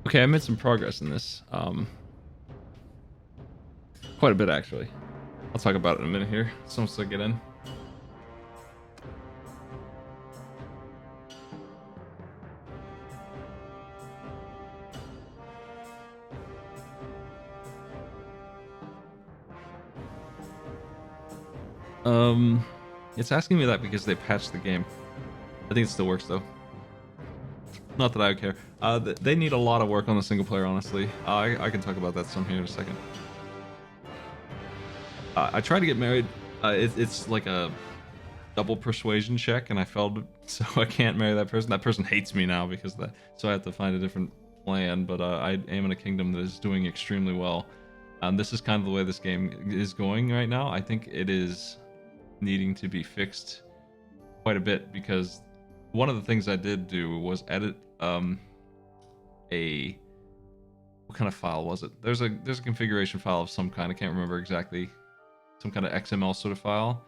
Okay, I made some progress in this. Quite a bit actually. I'll talk about it in a minute here. Someone's to get in. It's asking me that because they patched the game. I think it still works though. Not that I would care. They need a lot of work on the single player, honestly. I can talk about that some here in a second. I tried to get married. It's like a double persuasion check, and I failed, so I can't marry that person. That person hates me now because of that. So I have to find a different plan. But I am in a kingdom that is doing extremely well. This is kind of the way this game is going right now. I think it is needing to be fixed quite a bit because one of the things I did do was edit a what kind of file was it? There's a configuration file of some kind. I can't remember exactly. Some kind of XML sort of file.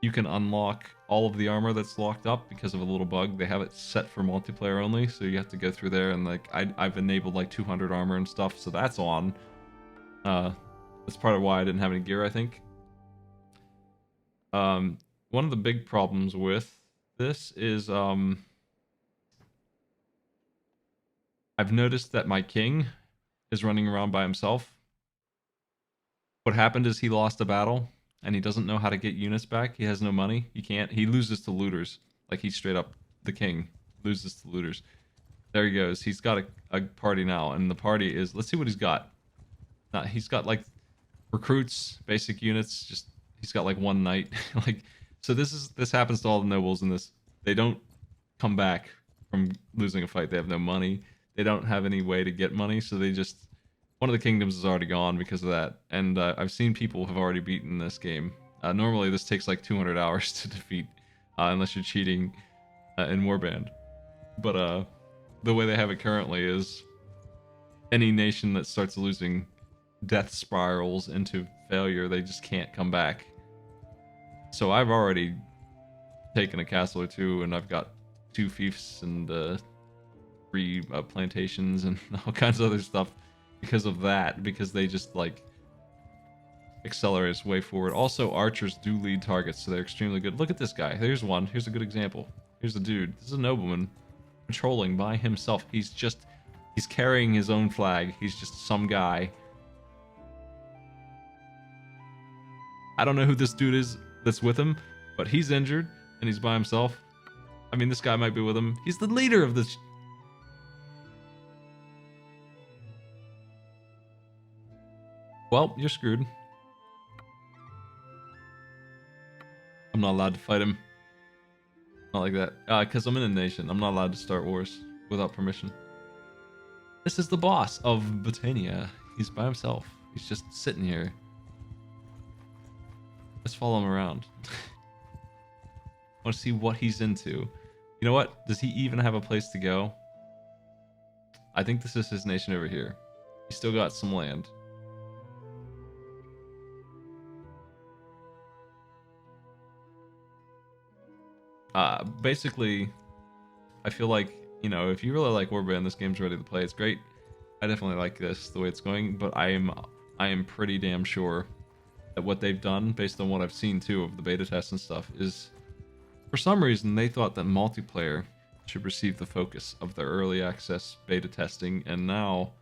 You can unlock all of the armor that's locked up because of a little bug. They have it set for multiplayer only, so you have to go through there and like I've enabled like 200 armor and stuff, so that's on. That's part of why I didn't have any gear, I think. One of the big problems with this is I've noticed that my king is running around by himself. What happened is he lost a battle and he doesn't know how to get units back. He has no money. He loses to looters. Like he's straight up the king loses to looters. There he goes. He's got a party now, and the party is, let's see what he's got. He's got like recruits, basic units, just he's got like one knight. Like, so this happens to all the nobles in this. They don't come back from losing a fight. They have no money. They don't have any way to get money, so they just, one of the kingdoms is already gone because of that. And I've seen people have already beaten this game. Normally this takes like 200 hours to defeat, unless you're cheating in Warband. But the way they have it currently is any nation that starts losing death spirals into failure, they just can't come back. So I've already taken a castle or two, and I've got 2 fiefs and 3 plantations and all kinds of other stuff because of that, because they just like accelerate its way forward. Also, archers do lead targets, so they're extremely good. Look at this guy. Here's one. Here's a good example. Here's the dude. This is a nobleman patrolling by himself. He's carrying his own flag. He's just some guy. I don't know who this dude is that's with him, but he's injured and he's by himself. I mean, this guy might be with him. He's the leader of this. Well, you're screwed. I'm not allowed to fight him. Not like that. Because I'm in a nation. I'm not allowed to start wars without permission. This is the boss of Britannia. He's by himself. He's just sitting here. Let's follow him around. I want to see what he's into. You know what? Does he even have a place to go? I think this is his nation over here. He's still got some land. Basically, I feel like, you know, if you really like Warband, this game's ready to play. It's great. I definitely like this, the way it's going, but I am pretty damn sure that what they've done, based on what I've seen too of the beta tests and stuff, is for some reason they thought that multiplayer should receive the focus of their early access beta testing, and now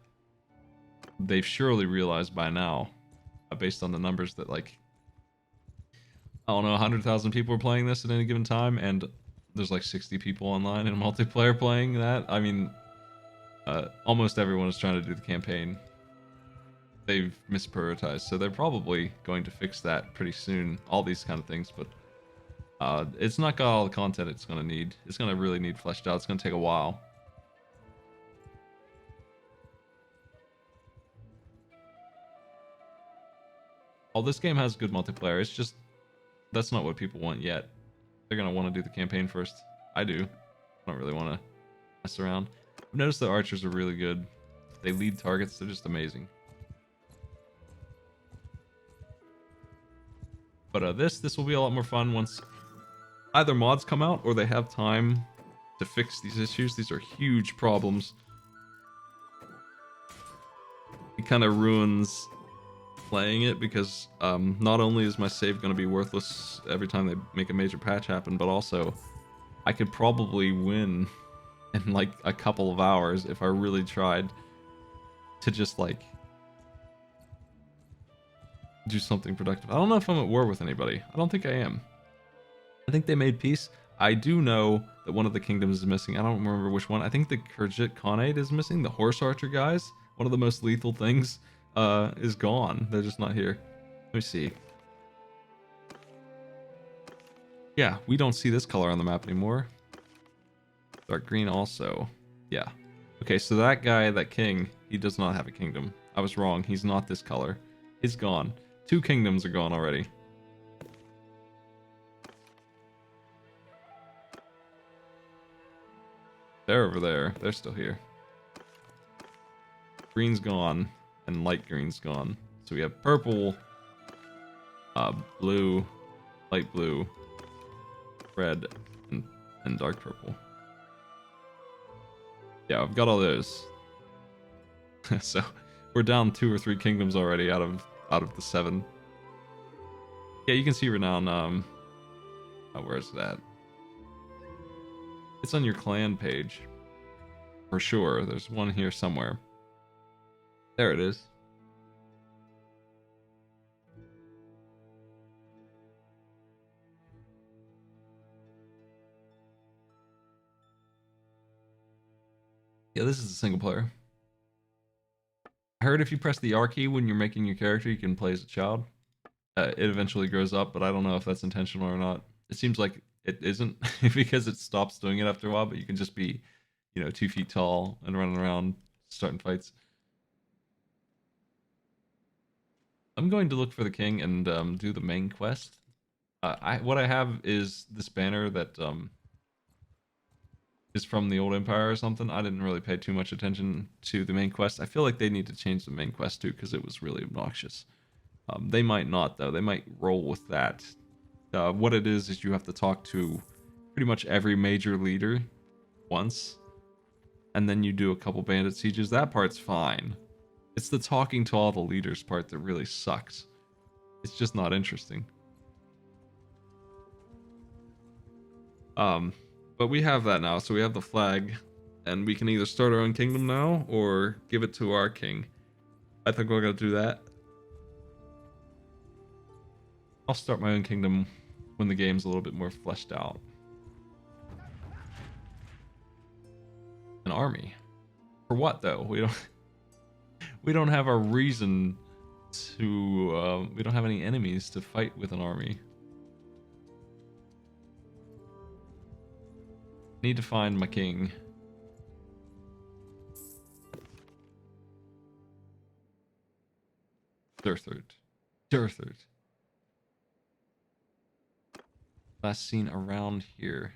they've surely realized by now, based on the numbers, that like, I don't know, 100,000 people are playing this at any given time, and there's like 60 people online in multiplayer playing that. I mean, almost everyone is trying to do the campaign. They've misprioritized, so they're probably going to fix that pretty soon, all these kind of things, but it's not got all the content it's going to need. It's going to really need fleshed out. It's going to take a while. Oh, this game has good multiplayer. It's just, that's not what people want yet. They're going to want to do the campaign first. I do. I don't really want to mess around. I've noticed the archers are really good. They lead targets. They're just amazing. But this will be a lot more fun once either mods come out or they have time to fix these issues. These are huge problems. it kind of ruins playing it because not only is my save going to be worthless every time they make a major patch happen, but also I could probably win in like a couple of hours if I really tried to just like do something productive. I don't know if I'm at war with anybody. I don't think I am. I think they made peace. I do know that one of the kingdoms is missing. I don't remember which one. I think the Khergit Khanate is missing. The horse archer guys, one of the most lethal things, is gone. They're just not here. Let me see. Yeah, we don't see this color on the map anymore. Dark green also. Yeah. Okay, so that guy, that king, he does not have a kingdom. I was wrong. He's not this color. He's gone. 2 kingdoms are gone already. They're over there. They're still here. Green's gone, and light green's gone. So we have purple, blue, light blue, red, and dark purple. Yeah, I've got all those. So we're down 2 or 3 kingdoms already out of the 7. Yeah, you can see renown. Where's that? It's on your clan page. For sure. There's one here somewhere. There it is. Yeah, this is a single player. I heard if you press the R key when you're making your character, you can play as a child. It eventually grows up, but I don't know if that's intentional or not. It seems like it isn't because it stops doing it after a while, but you can just be, 2 feet tall and running around starting fights. I'm going to look for the king and do the main quest. What I have is this banner that is from the old empire or something. I didn't really pay too much attention to the main quest. I feel like they need to change the main quest too because it was really obnoxious. They might not though. They might roll with that. What it is you have to talk to pretty much every major leader once, and then you do a couple bandit sieges. That part's fine. It's the talking to all the leaders part that really sucks. It's just not interesting. But we have that now, so we have the flag, and we can either start our own kingdom now or give it to our king. I think we're gonna do that. I'll start my own kingdom when the game's a little bit more fleshed out. An army. For what though? We don't have a reason to we don't have any enemies to fight with an army. Need to find my king. Durthard. Last seen around here.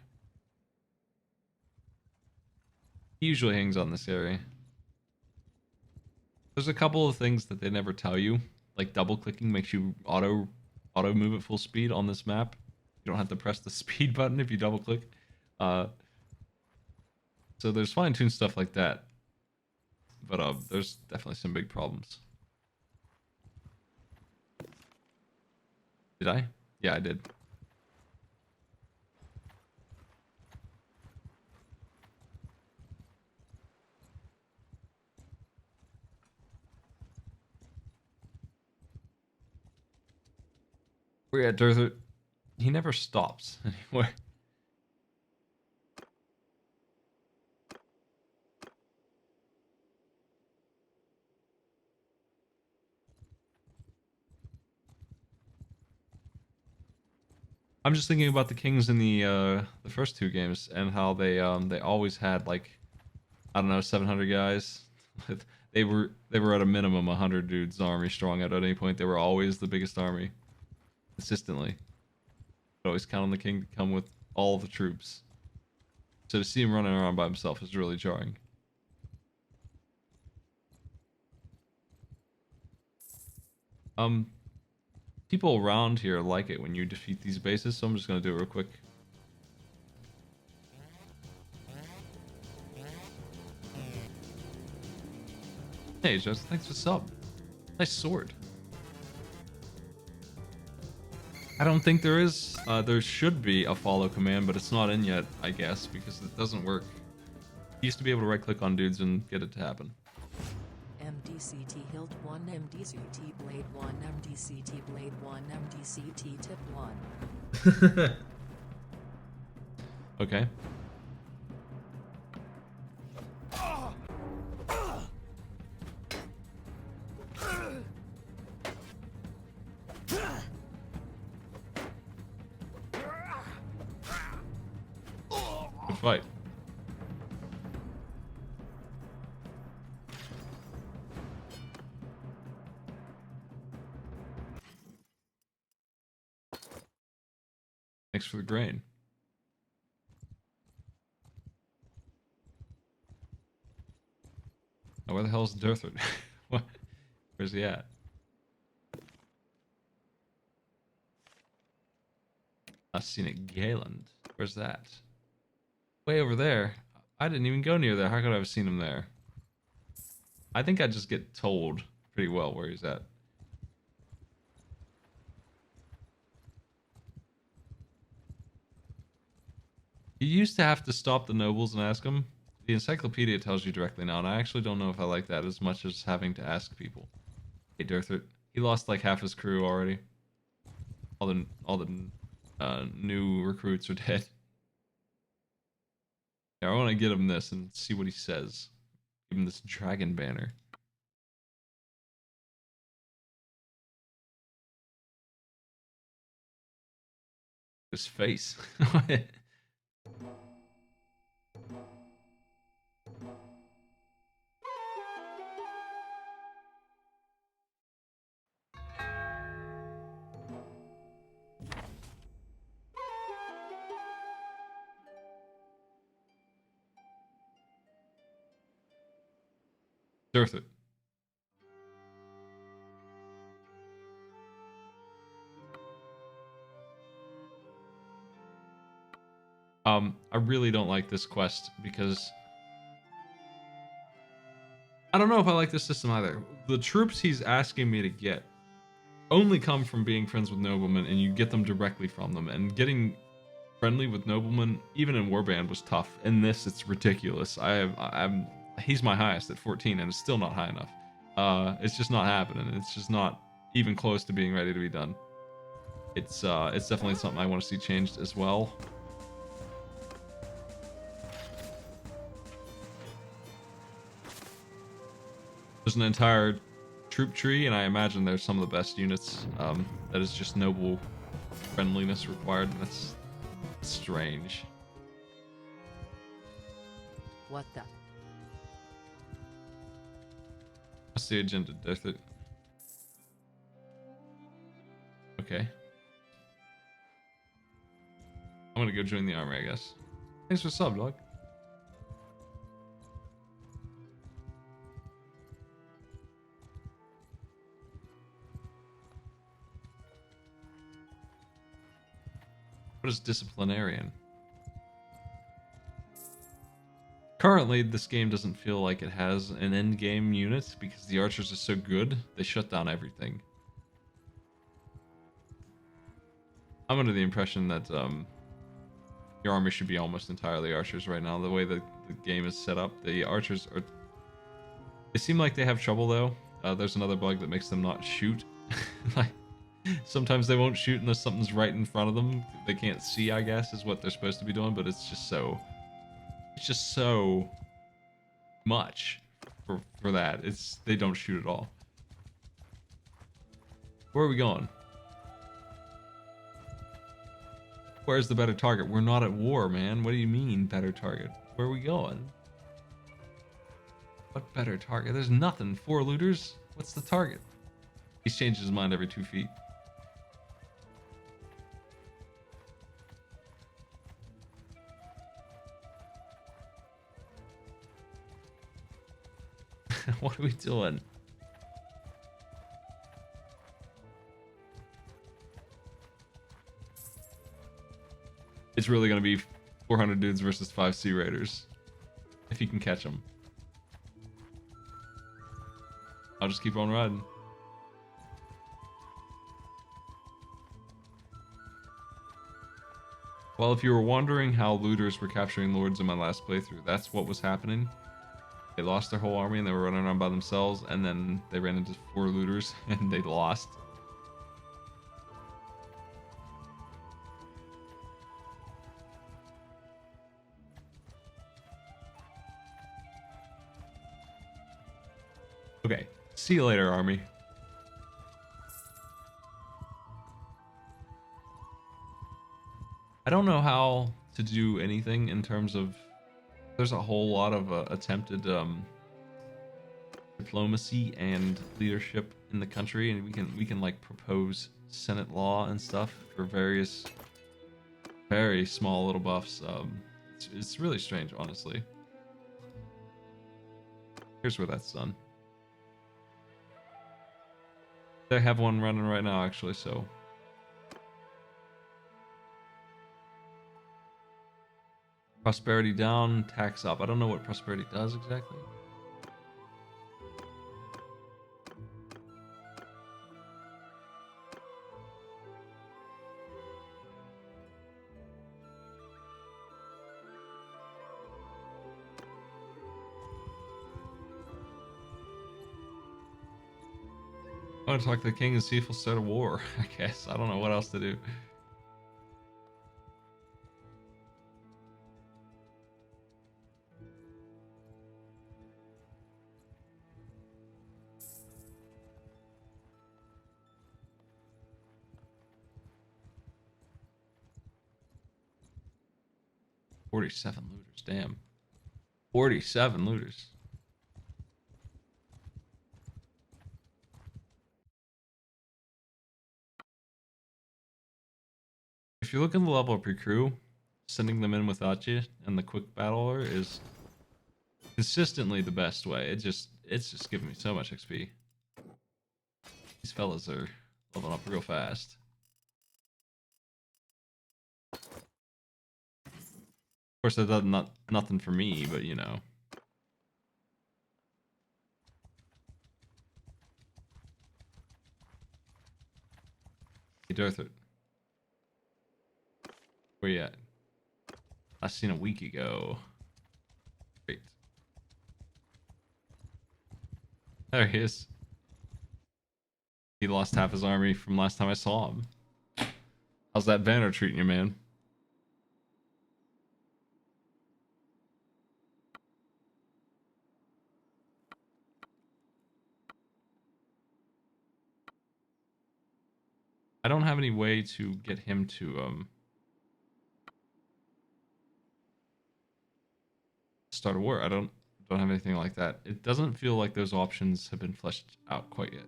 He usually hangs on this area. There's a couple of things that they never tell you, like double clicking makes you auto move at full speed on this map. You don't have to press the speed button if you double click. So there's fine-tuned stuff like that, but there's definitely some big problems. Did I? Yeah, I did. We're at Durthard. He never stops anymore. I'm just thinking about the kings in the first 2 games and how they always had like, I don't know, 700 guys. they were at a minimum 100 dudes army strong at any point. They were always the biggest army, consistently. Always count on the king to come with all the troops. So to see him running around by himself is really jarring. People around here like it when you defeat these bases, so I'm just gonna do it real quick. Hey, Jess, thanks for sub. Nice sword. I don't think there is. There should be a follow command, but it's not in yet, I guess, because it doesn't work. You used to be able to right click on dudes and get it to happen. MDCT hilt 1, MDCT blade 1, MDCT blade 1, MDCT tip 1. Okay. Good fight. Thanks for the grain. Oh, where the hell's Durthard? What? Where's he at? I've seen it. Galand. Where's that? Way over there. I didn't even go near there. How could I have seen him there? I think I just get told pretty well where he's at. You used to have to stop the nobles and ask them. The encyclopedia tells you directly now, and I actually don't know if I like that as much as having to ask people. Hey, Durthard. He lost like half his crew already. All the new recruits are dead. Yeah, I want to get him this and see what he says. Give him this dragon banner. His face. Durthard. I really don't like this quest because I don't know if I like this system either. The troops he's asking me to get only come from being friends with noblemen, and you get them directly from them. And getting friendly with noblemen, even in Warband, was tough. In this, it's ridiculous. He's my highest at 14, and it's still not high enough. It's just not happening. It's just not even close to being ready to be done. It's definitely something I want to see changed as well. There's an entire troop tree, and I imagine there's some of the best units that is just noble friendliness required, and that's strange. What the? What's the agenda, Durthard? Okay. I'm gonna go join the army, I guess. Thanks for sub, dog. What is disciplinarian? Currently, this game doesn't feel like it has an end game unit because the archers are so good, they shut down everything. I'm under the impression that your army should be almost entirely archers right now. The way the game is set up, the archers are... They seem like they have trouble though. There's another bug that makes them not shoot. Like, sometimes they won't shoot unless something's right in front of them. They can't see, I guess, is what they're supposed to be doing, but it's just so much for that. They don't shoot at all. Where are we going? Where's the better target? We're not at war, man. What do you mean, better target? Where are we going? What better target? There's nothing. 4 looters? What's the target? He's changed his mind every 2 feet. What are we doing? It's really going to be 400 dudes versus 5 Sea Raiders. If you can catch them. I'll just keep on riding. Well, if you were wondering how looters were capturing lords in my last playthrough, that's what was happening. They lost their whole army and they were running around by themselves, and then they ran into 4 looters and they lost. Okay, see you later, army. I don't know how to do anything in terms of. There's a whole lot of attempted diplomacy and leadership in the country, and we can like propose Senate law and stuff for various very small little buffs. It's really strange, honestly. Here's where that's done. They have one running right now, actually, so. Prosperity down, tax up. I don't know what prosperity does exactly. I want to talk to the king and see if he'll start a war, I guess. I don't know what else to do. $47 looters, damn. 47 looters. If you're looking to level up your crew, sending them in without you and the quick battler is consistently the best way. It's just giving me so much XP. These fellas are leveling up real fast. Of course, that does nothing for me, but you know. Hey, Darthard. Where you at? Last seen a week ago. Great. There he is. He lost half his army from last time I saw him. How's that banner treating you, man? I don't have any way to get him to start a war. I don't have anything like that. It doesn't feel like those options have been fleshed out quite yet.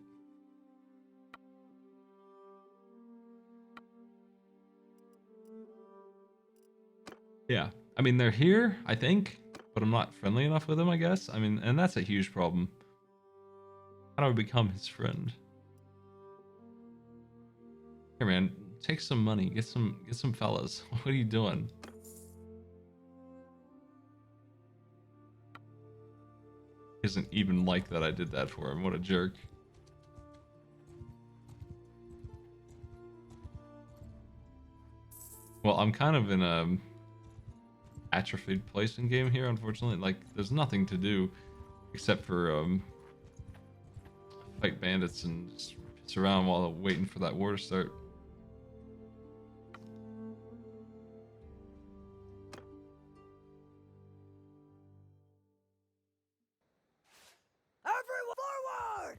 Yeah, I mean they're here, I think, but I'm not friendly enough with them, I guess. I mean, and that's a huge problem. How do I become his friend? Here, man, take some money, get some fellas. What are you doing? He doesn't even like that I did that for him. What a jerk. Well, I'm kind of in a atrophied place in game here, unfortunately. Like, there's nothing to do except for fight bandits and just piss around while waiting for that war to start. Everyone forward!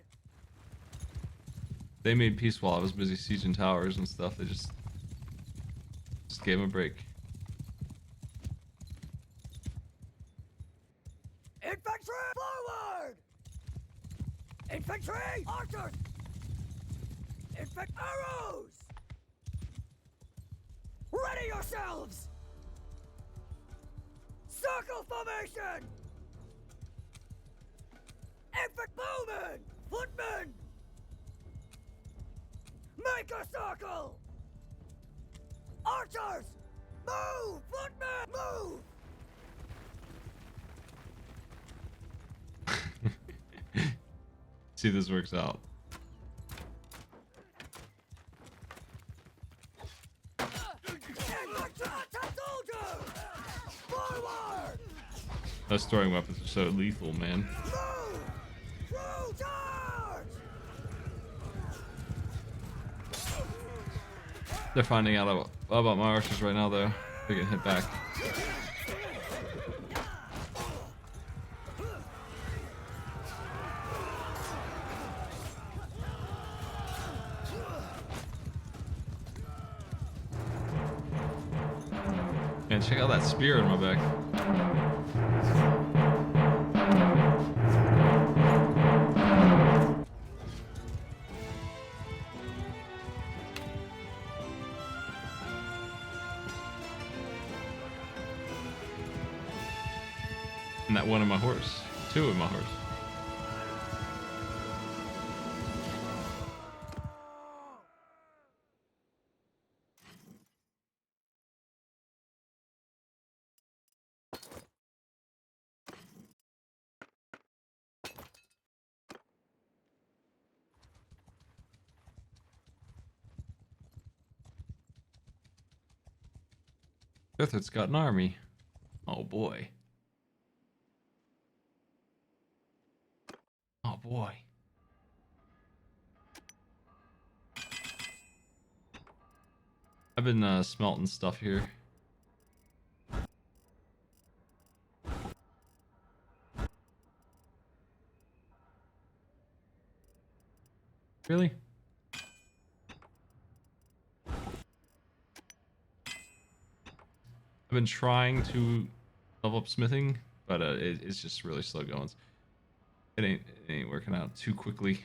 They made peace while I was busy sieging towers and stuff. They just gave him a break. Infantry forward! Infantry! Archers! Arrows! Ready yourselves! Circle formation! Bowmen! Footmen! Make a circle! Archers! Move! Footmen! Move! See if this works out. Infantry attack! Those throwing weapons are so lethal, man. Move! Throw charge! They're finding out about my archers right now, though. They're getting hit back. Man, check out that spear in my back. And that one of my horse. Two of my horse. Guthred's got an army. Oh boy. Oh boy. I've been smelting stuff here. Really? I've been trying to level up smithing, but it's just really slow going. It ain't working out too quickly.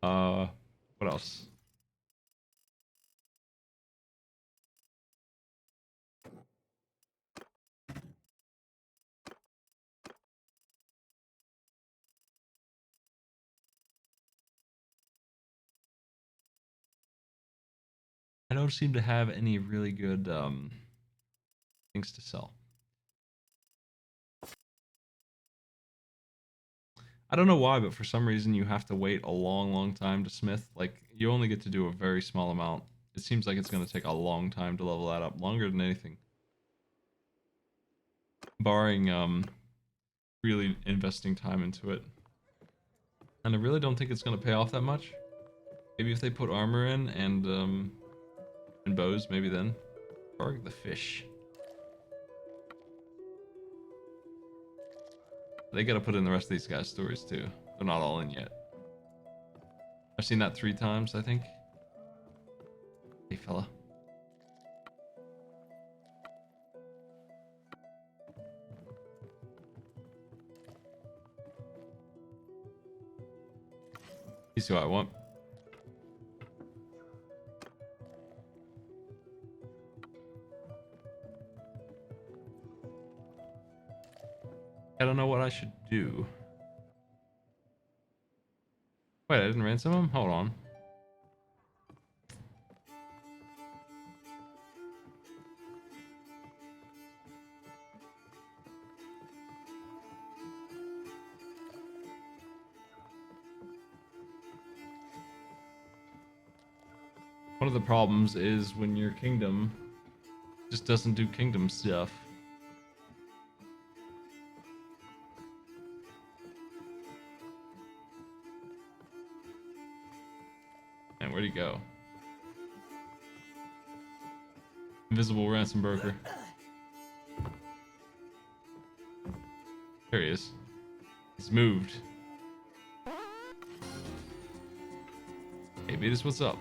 What else? I don't seem to have any really good things to sell. I don't know why, but for some reason you have to wait a long time to smith. Like, you only get to do a very small amount. It seems like it's going to take a long time to level that up, longer than anything. Barring really investing time into it. And I really don't think it's going to pay off that much. Maybe if they put armor in and bows, maybe then. Barg the fish. They gotta put in the rest of these guys' stories too. They're not all in yet. I've seen that 3 times, I think. Hey, fella. You see what I want. I don't know what I should do. Wait, I didn't ransom him? Hold on. One of the problems is when your kingdom just doesn't do kingdom stuff. And where'd he go? Invisible ransom broker. There he is. He's moved. Hey, Beatus, what's up?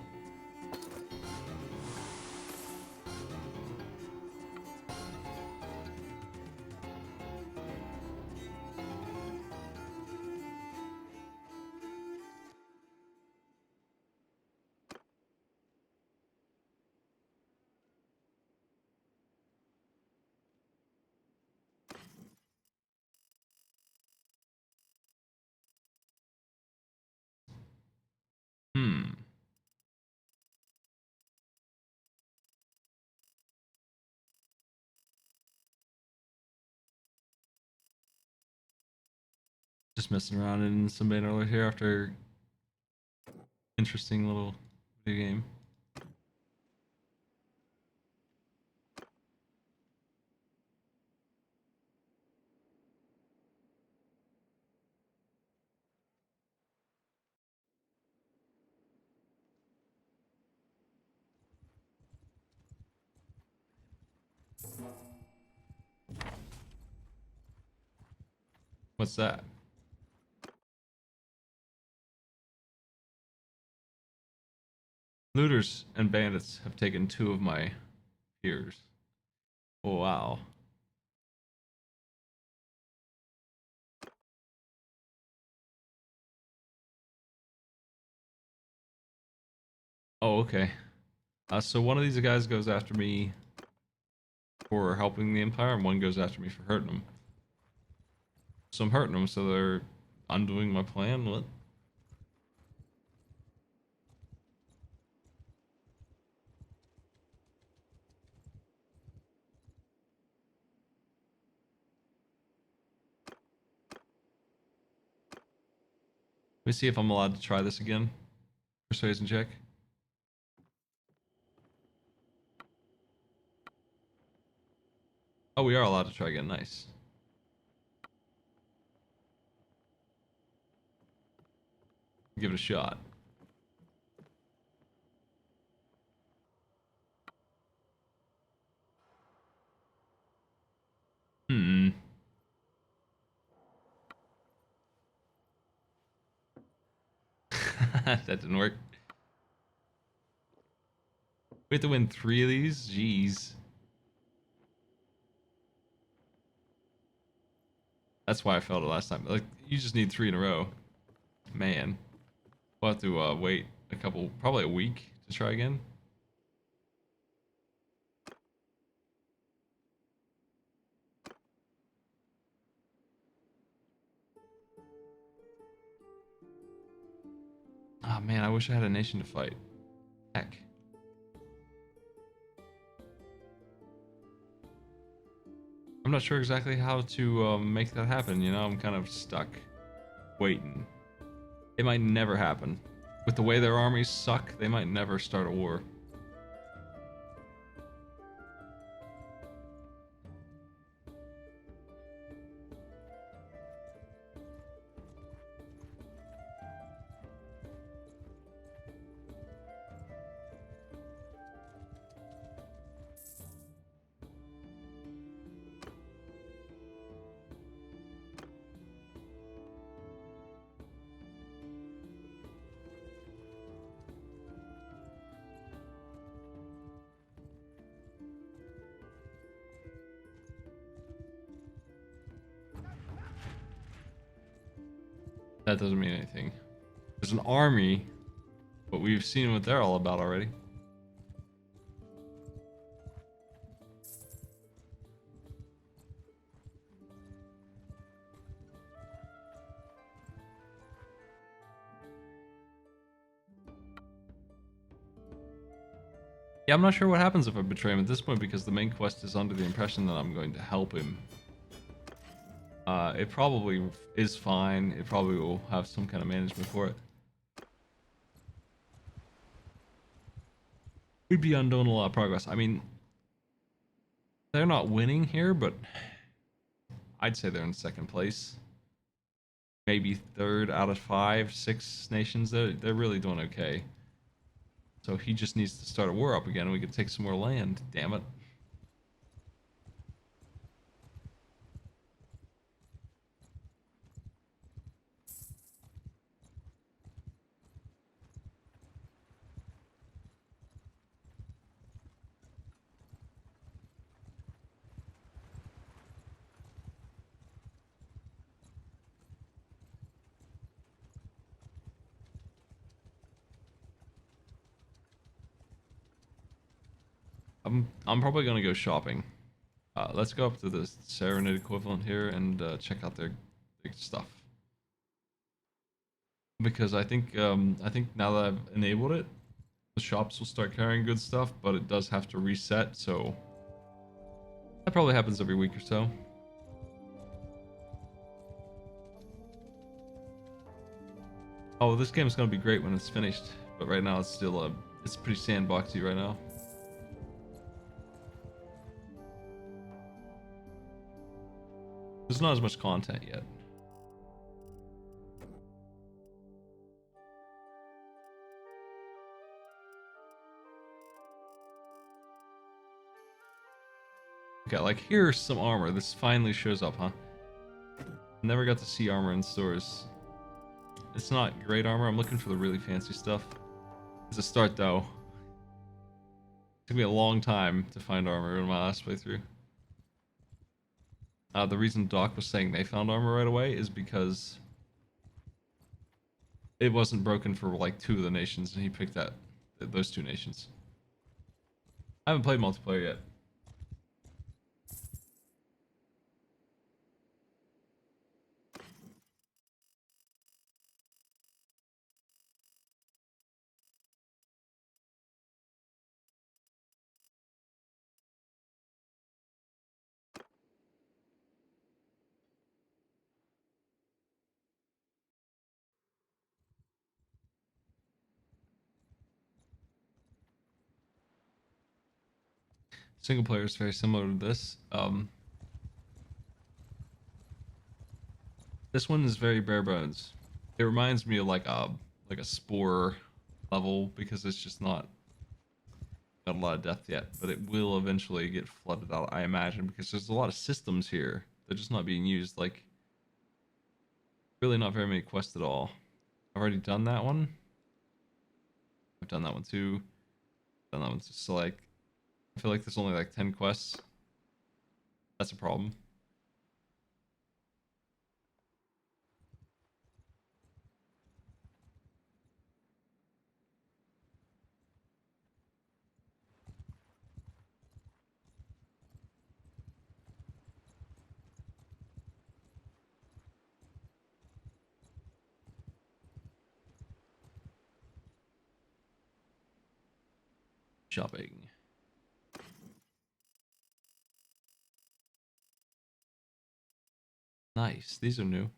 Just messing around in some banner here after interesting little video game. What's that? Looters and bandits have taken 2 of my peers. Oh, wow. Oh, okay. So one of these guys goes after me for helping the Empire, and one goes after me for hurting them. So I'm hurting them, so they're undoing my plan. What? Let me see if I'm allowed to try this again. Persuasion check. Oh, we are allowed to try again. Nice. Give it a shot. Hmm. That didn't work. We have to win 3 of these? Jeez. That's why I failed it last time. Like, you just need 3 in a row. Man. We'll have to wait a couple, probably a week to try again. Oh man, I wish I had a nation to fight. Heck. I'm not sure exactly how to make that happen, you know? I'm kind of stuck waiting. It might never happen. With the way their armies suck, they might never start a war. That doesn't mean anything. There's an army, but we've seen what they're all about already. Yeah, I'm not sure what happens if I betray him at this point because the main quest is under the impression that I'm going to help him. It probably is fine. It probably will have some kind of management for it. We'd be undoing a lot of progress. I mean, they're not winning here, but I'd say they're in 2nd place. Maybe 3rd out of 5, 6 nations. They're really doing okay. So he just needs to start a war up again and we can take some more land. Damn it. I'm probably gonna go shopping. Let's go up to the Serenade equivalent here and check out their stuff. Because I think now that I've enabled it, the shops will start carrying good stuff, but it does have to reset, so that probably happens every week or so. Oh, this game is gonna be great when it's finished, but right now it's still it's pretty sandboxy right now. There's not as much content yet. Okay, like here's some armor. This finally shows up, huh? Never got to see armor in stores. It's not great armor. I'm looking for the really fancy stuff. As a start, though, took me a long time to find armor in my last playthrough. The reason Doc was saying they found armor right away is because it wasn't broken for like 2 of the nations, and he picked those 2 nations. I haven't played multiplayer yet. Single player is very similar to this. This one is very bare bones. It reminds me of like a spore level because it's just not got a lot of depth yet, but it will eventually get flooded out, I imagine, because there's a lot of systems here. They're just not being used. Like, really not very many quests at all. I've already done that one. I've done that one too. Done that one too. So like, I feel like there's only like 10 quests. That's a problem. Shopping. Nice. These are new.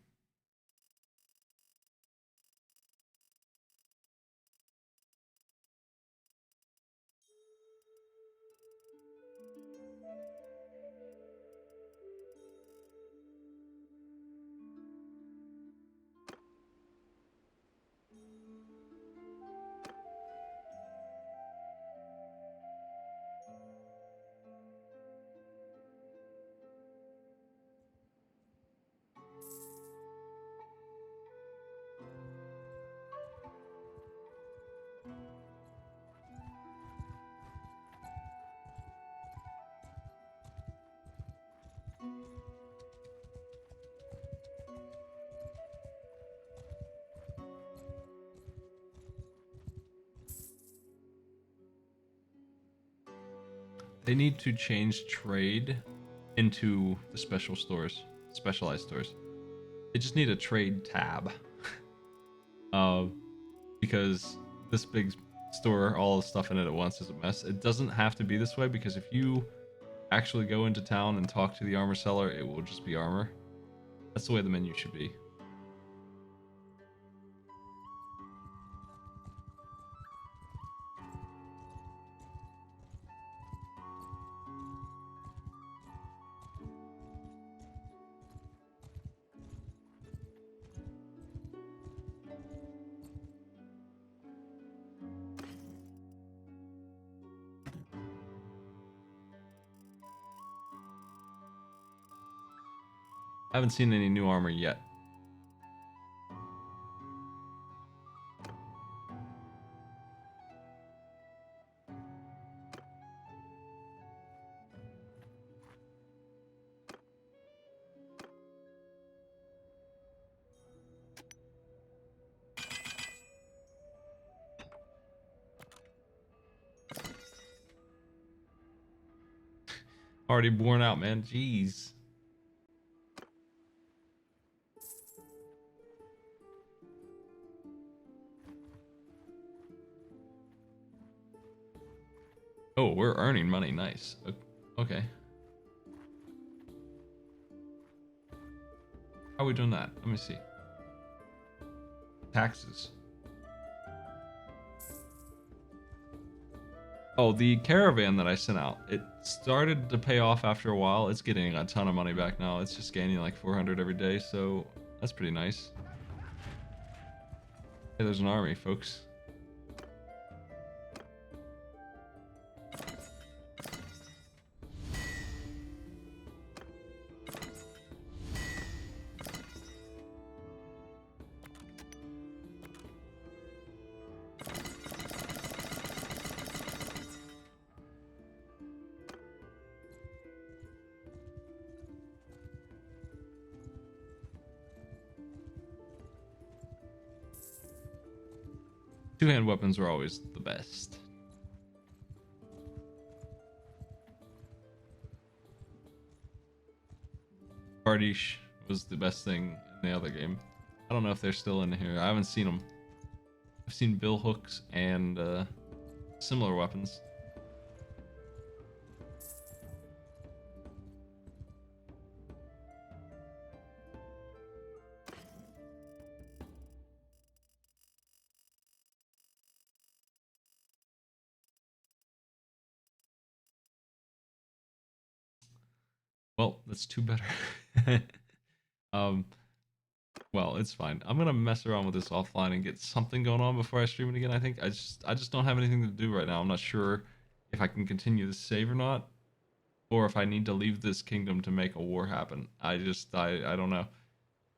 They need to change trade into the special stores, specialized stores. They just need a trade tab. uh, because this big store, all the stuff in it at once is a mess. It doesn't have to be this way because if you actually go into town and talk to the armor seller, it will just be armor. That's the way the menu should be. I haven't seen any new armor yet. Already worn out, man. Jeez. Oh, we're earning money. Nice. Okay. How are we doing that? Let me see. Taxes. Oh, the caravan that I sent out. It started to pay off after a while. It's getting a ton of money back now. It's just gaining like 400 every day, so that's pretty nice. Hey, there's an army, folks. Two-hand weapons are always the best. Bardiche was the best thing in the other game. I don't know if they're still in here. I haven't seen them. I've seen bill hooks and similar weapons. Well, that's two better. um, well, it's fine. I'm gonna mess around with this offline and get something going on before I stream it again. I think I just don't have anything to do right now. I'm not sure if I can continue the save or not, or if I need to leave this kingdom to make a war happen. I don't know.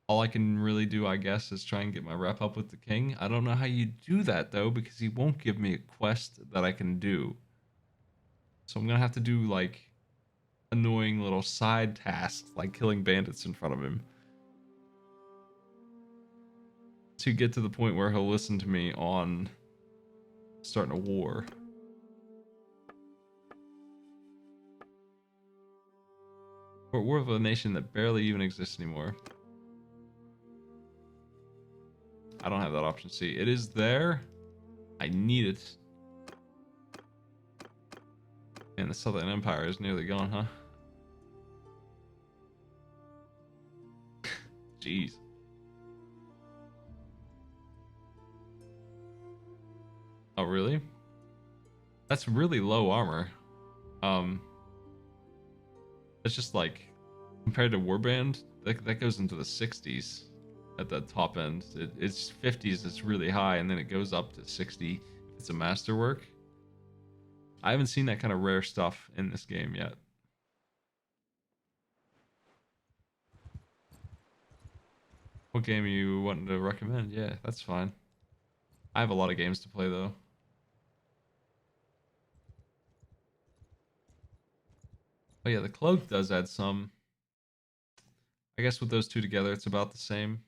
All I can really do, I guess, is try and get my rep up with the king. I don't know how you do that though, because he won't give me a quest that I can do. So I'm gonna have to do like annoying little side tasks like killing bandits in front of him to get to the point where he'll listen to me on starting a war. We're of a nation that barely even exists anymore. I don't have that option C. It is there. I need it. And the Southern Empire is nearly gone, huh? Jeez. Oh, really? That's really low armor. It's just like, compared to Warband, that goes into the 60s at the top end. It's 50s, it's really high, and then it goes up to 60. It's a masterwork. I haven't seen that kind of rare stuff in this game yet. What game are you wanting to recommend? Yeah, that's fine. I have a lot of games to play though. Oh yeah, the cloak does add some. I guess with those two together, it's about the same.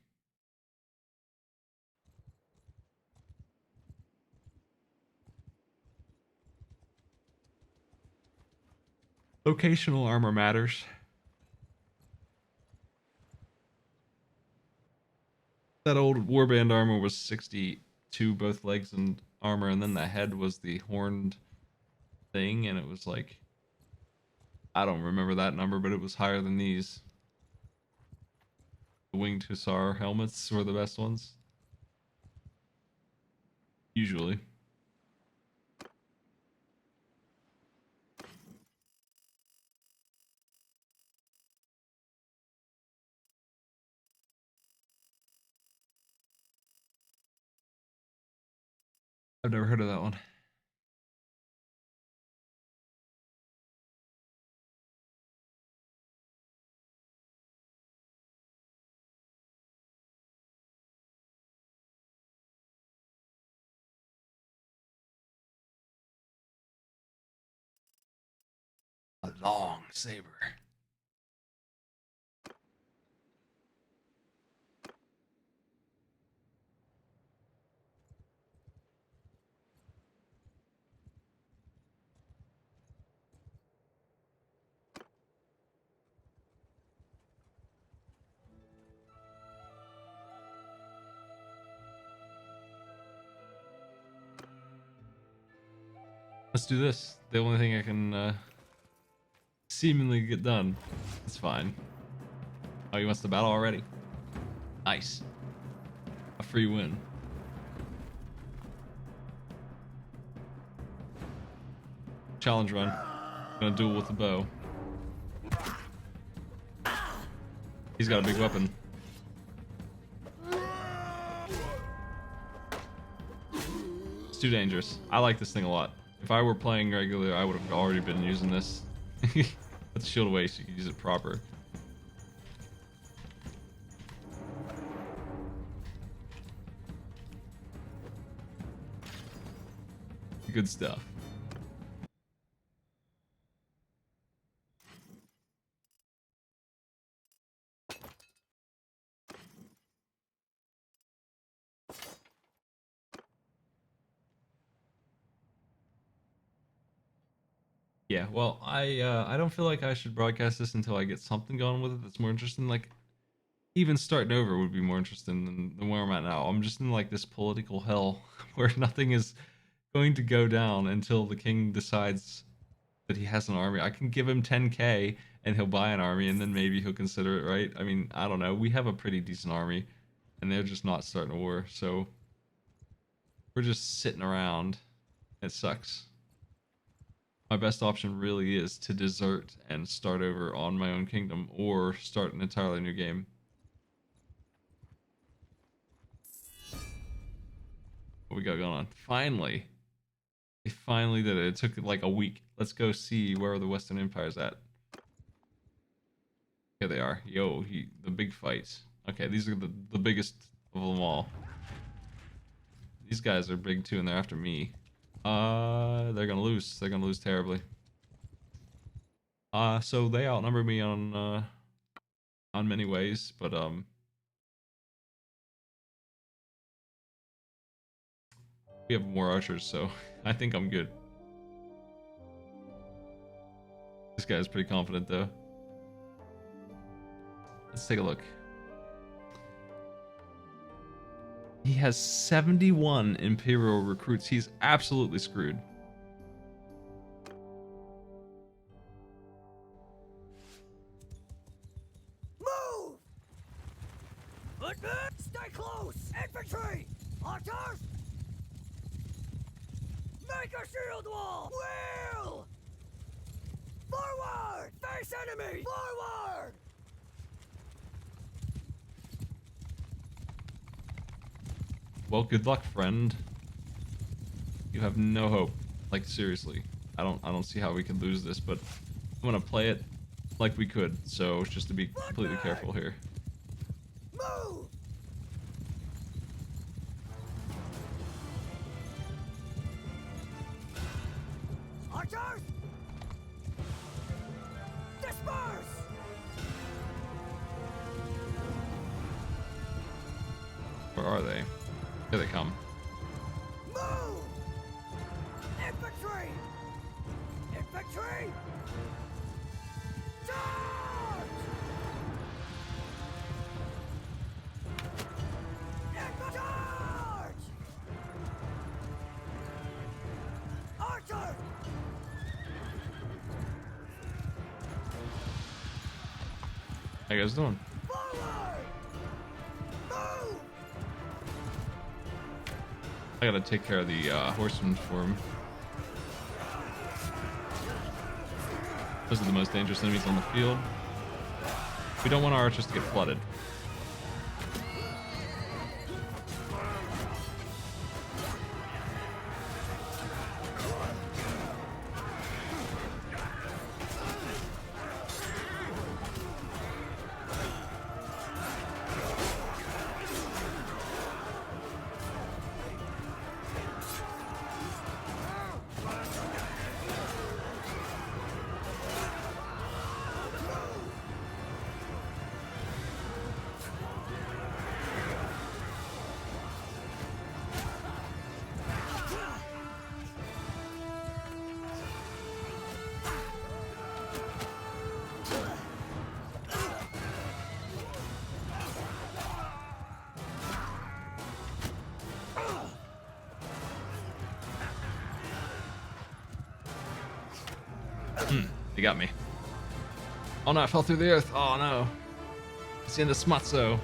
Locational armor matters. That old warband armor was 62, both legs and armor, and then the head was the horned thing, and it was like, I don't remember that number, but it was higher than these. The winged hussar helmets were the best ones. Usually. I've never heard of that one. A long saber. Let's do this. The only thing I can seemingly get done. It's fine. Oh, he wants to battle already? Nice. A free win. Challenge run. Gonna duel with the bow. He's got a big weapon. It's too dangerous. I like this thing a lot. If I were playing regular, I would have already been using this. Let's shield away so you can use it proper. Good stuff. Yeah, well, I don't feel like I should broadcast this until I get something going with it that's more interesting. Like even starting over would be more interesting than where I'm at now. I'm just in like this political hell where nothing is going to go down until the king decides that he has an army. I can give him 10k and he'll buy an army and then maybe he'll consider it, right? I mean, I don't know. We have a pretty decent army and they're just not starting a war. So we're just sitting around. It sucks. My best option really is to desert and start over on my own kingdom or start an entirely new game. What we got going on? Finally. They finally did it. It took like a week. Let's go see where the Western Empire's at. Here they are. Yo, the big fights. Okay, these are the biggest of them all. These guys are big too, and they're after me. They're gonna lose. They're gonna lose terribly. So they outnumber me on many ways, but we have more archers, so I think I'm good. This guy's pretty confident though. Let's take a look. He has 71 Imperial recruits. He's absolutely screwed. Move! Advance! Stay close! Infantry! Archers! Make a shield wall! Wheel! Forward! Face enemy! Forward! Well, good luck, friend. You have no hope. Like seriously, I don't see how we could lose this, but I'm gonna play it like we could. So just to be completely careful here. Move! Archers! Disperse! Where are they? Here they come. Move! Infantry! Infantry! Charge! Charge! Archer! How you guys doing? Forward! Move! I gotta take care of the horsemen for him. Those are the most dangerous enemies on the field. We don't want our archers to get flooded. They got me. Oh no, I fell through the earth. Oh no. It's in the smutso.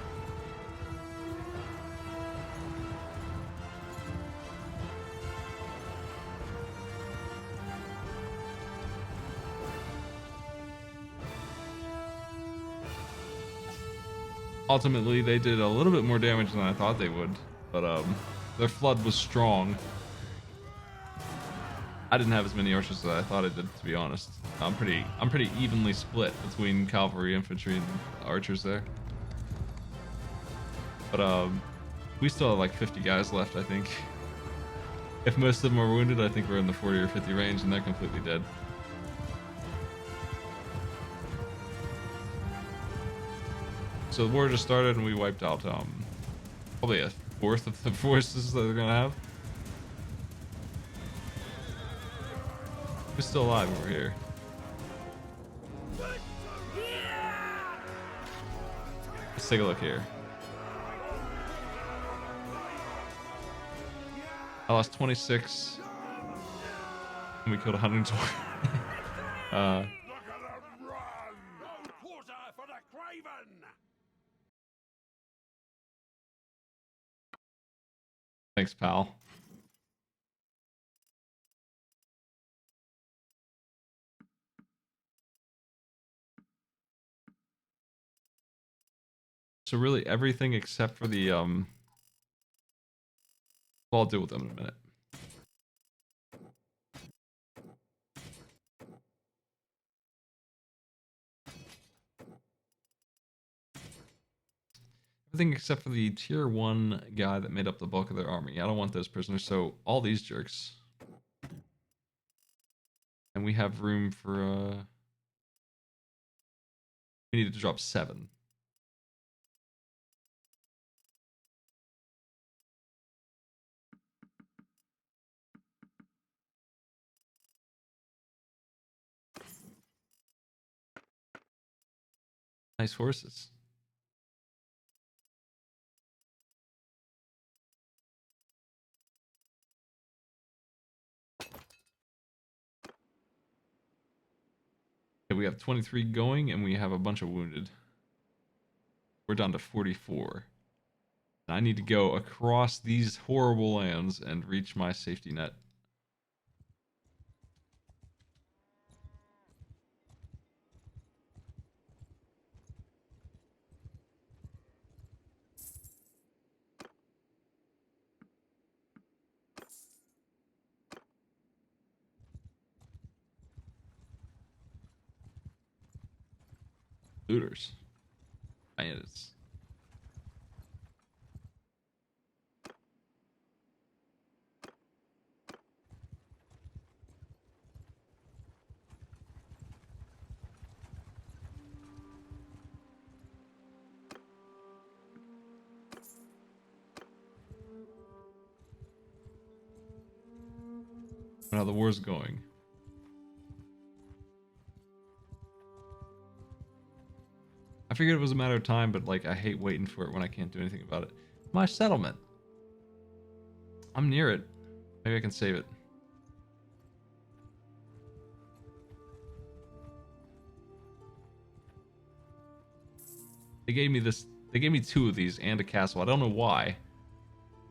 Ultimately, they did a little bit more damage than I thought they would, but their flood was strong. I didn't have as many archers as I thought I did, to be honest. I'm pretty evenly split between cavalry, infantry, and archers there. But we still have like 50 guys left, I think. If most of them are wounded, I think we're in the 40 or 50 range, and they're completely dead. So the war just started, and we wiped out probably a fourth of the forces that they're gonna have. We're still alive over here. Let's take a look here. I lost 26. And we killed 120. Look at them run! No quarter for the craven! Thanks, pal. So really everything except for the well, I'll deal with them in a minute. Everything except for the tier 1 guy that made up the bulk of their army. I don't want those prisoners, so all these jerks. And we have room for we needed to drop 7. Nice horses. Okay, we have 23 going and we have a bunch of wounded. We're down to 44. And I need to go across these horrible lands and reach my safety net. Looters. Bandits. How the war's going. I figured it was a matter of time, but like I hate waiting for it when I can't do anything about it. My settlement. I'm near it. Maybe I can save it. They gave me this. They gave me 2 of these and a castle. I don't know why.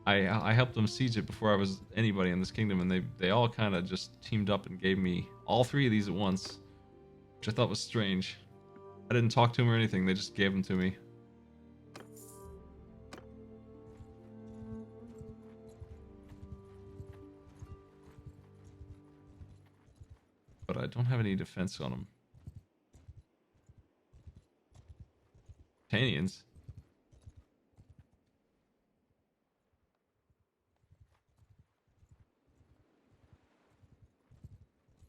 I helped them siege it before I was anybody in this kingdom, and they all kind of just teamed up and gave me all 3 of these at once, which I thought was strange. I didn't talk to them or anything. They just gave them to me. But I don't have any defense on them. Tanians.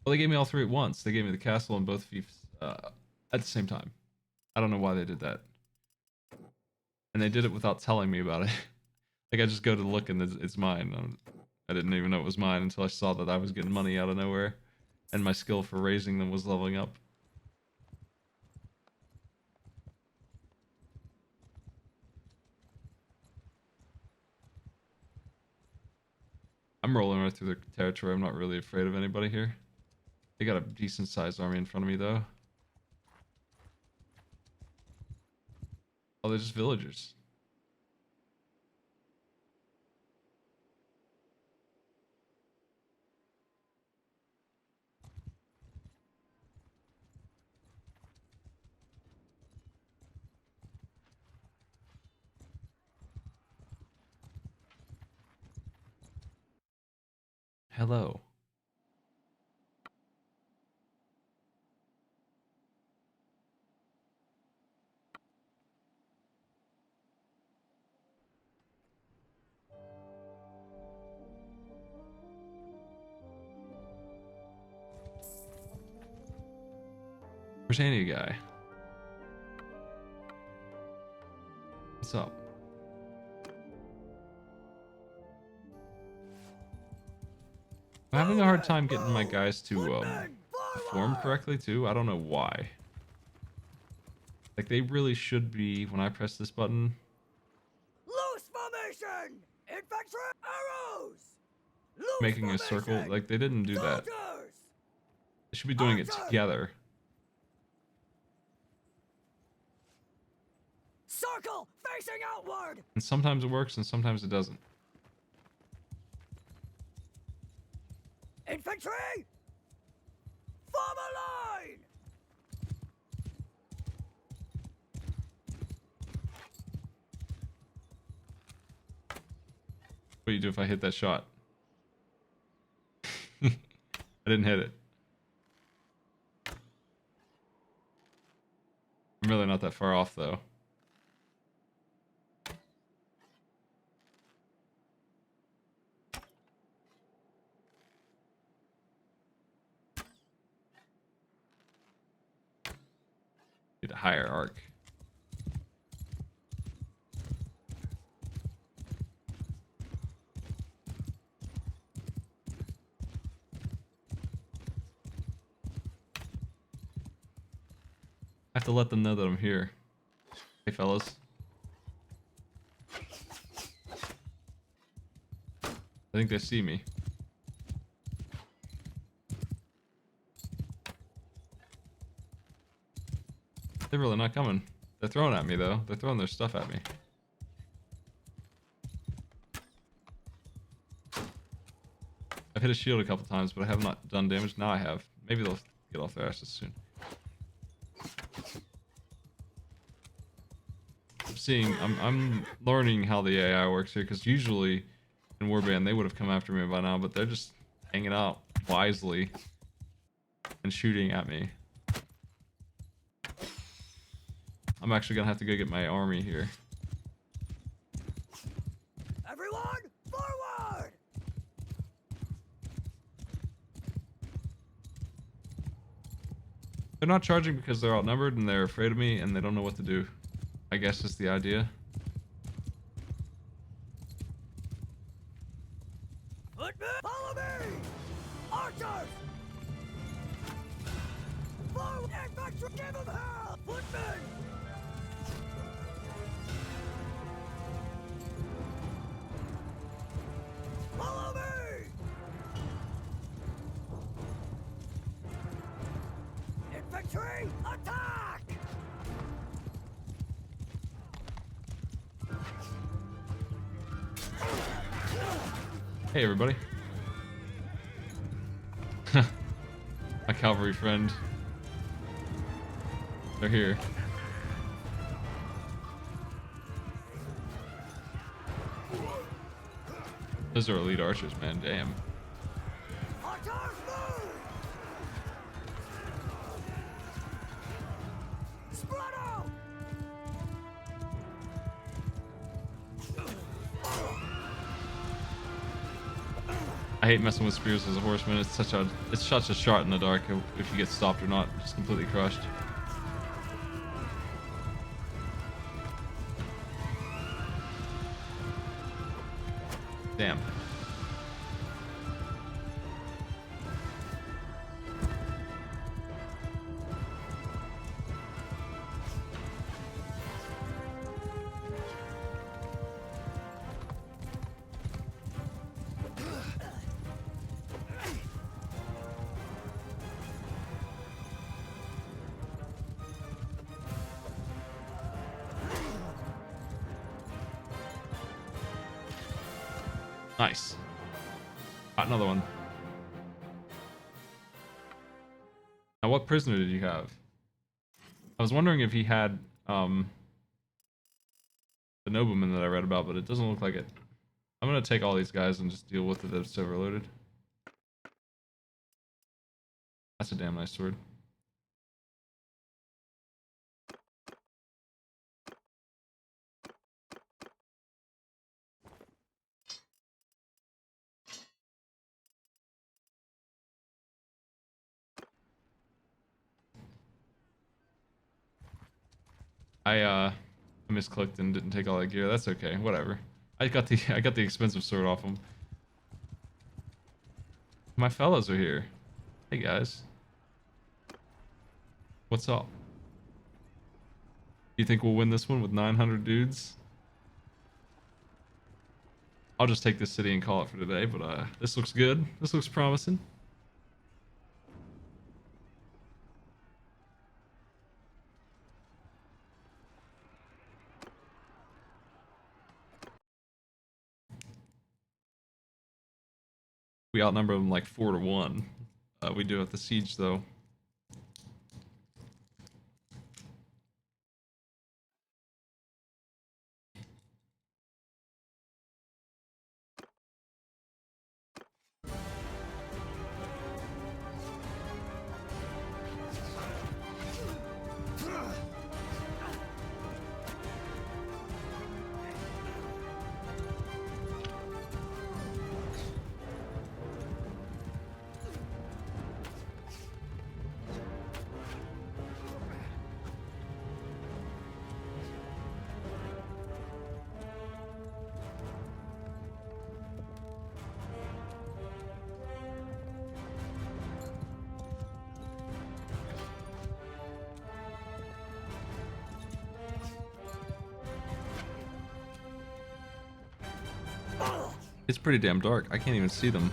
Well, they gave me all 3 at once. They gave me the castle and both fiefs at the same time. I don't know why they did that. And they did it without telling me about it. Like, I just go to look and it's mine. I didn't even know it was mine until I saw that I was getting money out of nowhere. And my skill for raising them was leveling up. I'm rolling right through the territory. I'm not really afraid of anybody here. They got a decent sized army in front of me though. Oh, they're just villagers. Hello. Britannia guy. What's up? I'm having a hard time getting my guys to perform correctly too. I don't know why. Like, they really should be, when I press this button, Loose formation! Infantry arrows! Loose making a circle. formation! Like, they didn't do that. Soldiers! They should be doing it Archer! together. Circle facing outward! And sometimes it works and sometimes it doesn't. Infantry! Form a line! What do you do if I hit that shot? I didn't hit it. I'm really not that far off, though. Need a higher arc. I have to let them know that I'm here. Hey, fellas. I think they see me. They're really not coming. They're throwing at me, though. They're throwing their stuff at me. I've hit a shield a couple times, but I have not done damage. Now I have. Maybe they'll get off their asses soon. I'm learning how the AI works here, because usually in Warband they would have come after me by now, but they're just hanging out wisely and shooting at me. I'm actually gonna have to go get my army here. Everyone, forward! They're not charging because they're outnumbered and they're afraid of me and they don't know what to do. I guess is the idea. Footmen, follow me! Archers! Forward! Infantry, give them hell! Footmen! Follow me! Infantry, attack! Hey everybody. My cavalry friend. They're here. Those are elite archers, man. Damn. Archers, move! Spread out! I hate messing with spears as a horseman. It's such a shot in the dark if you get stopped or not. Just completely crushed. Damn. Nice. Got another one. Now, what prisoner did you have? I was wondering if he had the nobleman that I read about, but it doesn't look like it. I'm gonna take all these guys and just deal with it if it's overloaded. That's a damn nice sword. I misclicked and didn't take all that gear. That's okay. Whatever. I got the expensive sword off him. My fellows are here. Hey guys. What's up? You think we'll win this one with 900 dudes? I'll just take this city and call it for today, but this looks good. This looks promising. We outnumber them like 4-1. We do have the siege though. It's pretty damn dark. I can't even see them.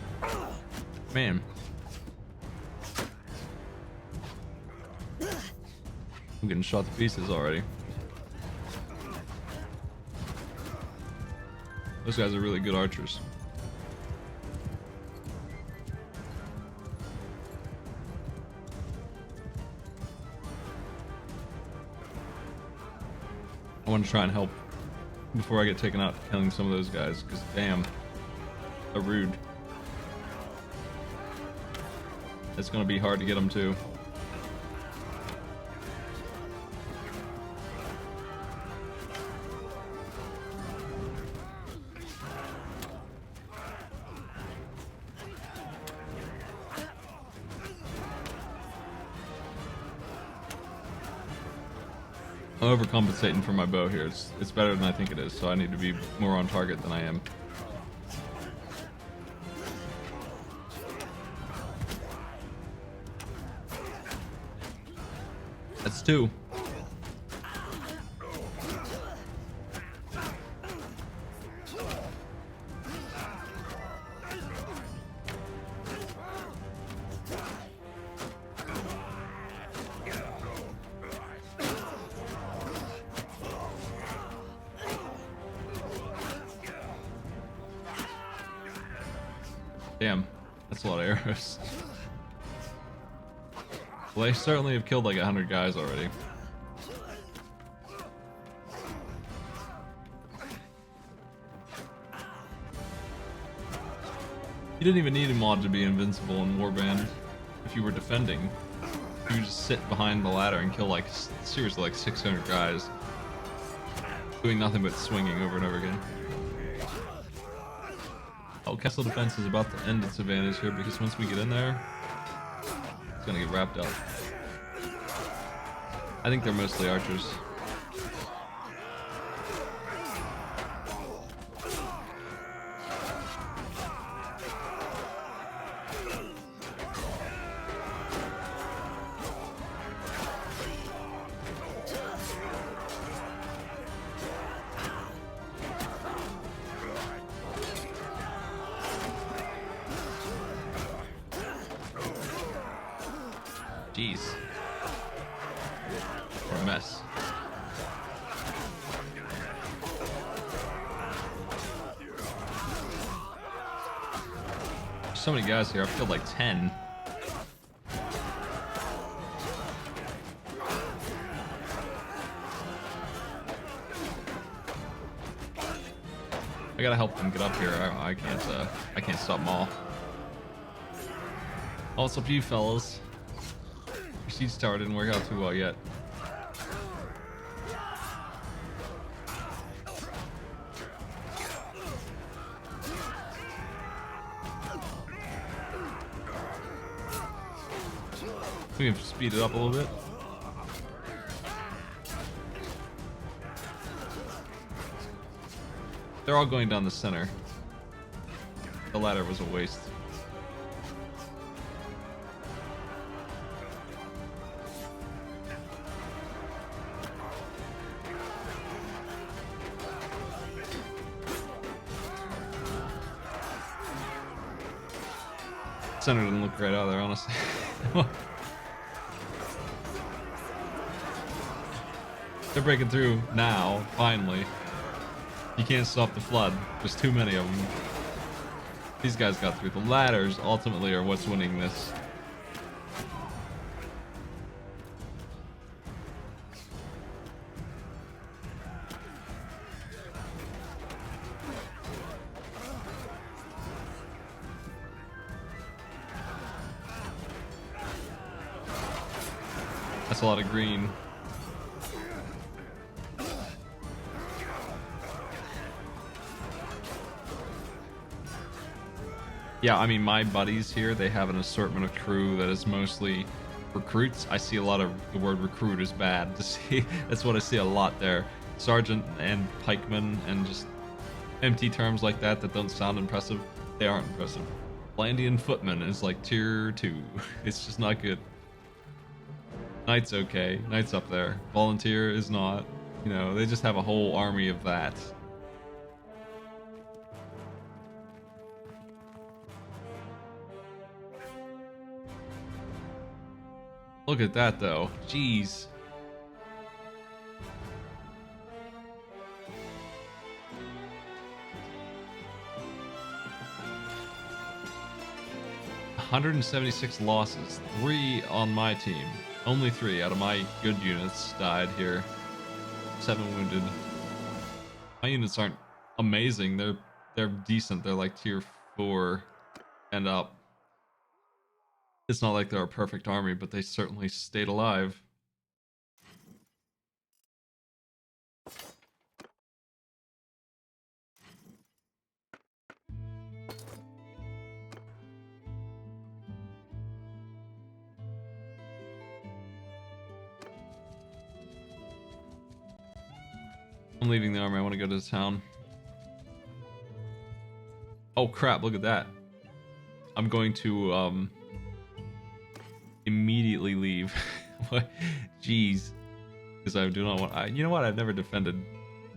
Man. I'm getting shot to pieces already. Those guys are really good archers. I want to try and help before I get taken out killing some of those guys, because damn, they're rude. It's going to be hard to get them too. I'm overcompensating for my bow here. It's better than I think it is, so I need to be more on target than I am. That's 2. Damn, that's a lot of arrows. Well, they certainly have killed like 100 guys already. You didn't even need a mod to be invincible in Warband if you were defending. You could just sit behind the ladder and kill like, seriously, like 600 guys. Doing nothing but swinging over and over again. Oh, Castle Defense is about to end its advantage here because once we get in there, it's gonna get wrapped up. I think they're mostly archers. Jeez. What a mess. There's so many guys here. I've killed like 10. I gotta help them get up here. I can't stop them all. What's up, you fellas? Your siege tower didn't work out too well yet. We can speed it up a little bit. They're all going down the center. The ladder was a waste. Center didn't look great out there, honestly. They're breaking through now, finally. You can't stop the flood. There's too many of them. These guys got through. The ladders ultimately are what's winning this. That's a lot of green. Yeah, I mean, my buddies here, they have an assortment of crew that is mostly recruits. I see a lot of the word recruit is bad to see. That's what I see a lot there. Sergeant and pikeman and just empty terms like that that don't sound impressive. They aren't impressive. Landian footman is like tier 2. It's just not good. Knight's okay. Knight's up there. Volunteer is not. You know, they just have a whole army of that. Look at that, though. Jeez. $176 losses. 3 on my team. Only 3 out of my good units died here. 7 wounded. My units aren't amazing. They're decent. They're like tier 4 and up. It's not like they're a perfect army, but they certainly stayed alive. I'm leaving the army. I want to go to the town. Oh crap, look at that. I'm going to immediately leave. What? Jeez. Because I do not want... you know what? I've never defended.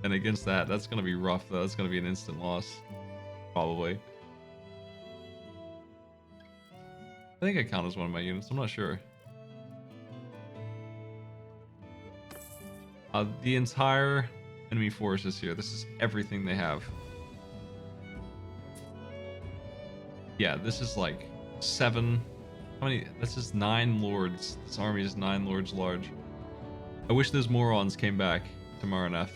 And against that, that's going to be rough, though. That's going to be an instant loss. Probably. I think I count as one of my units. I'm not sure. The entire enemy force is here. This is everything they have. Yeah, this is like 7... How many? This is 9 lords. This army is 9 lords large. I wish those morons came back to Maraneth.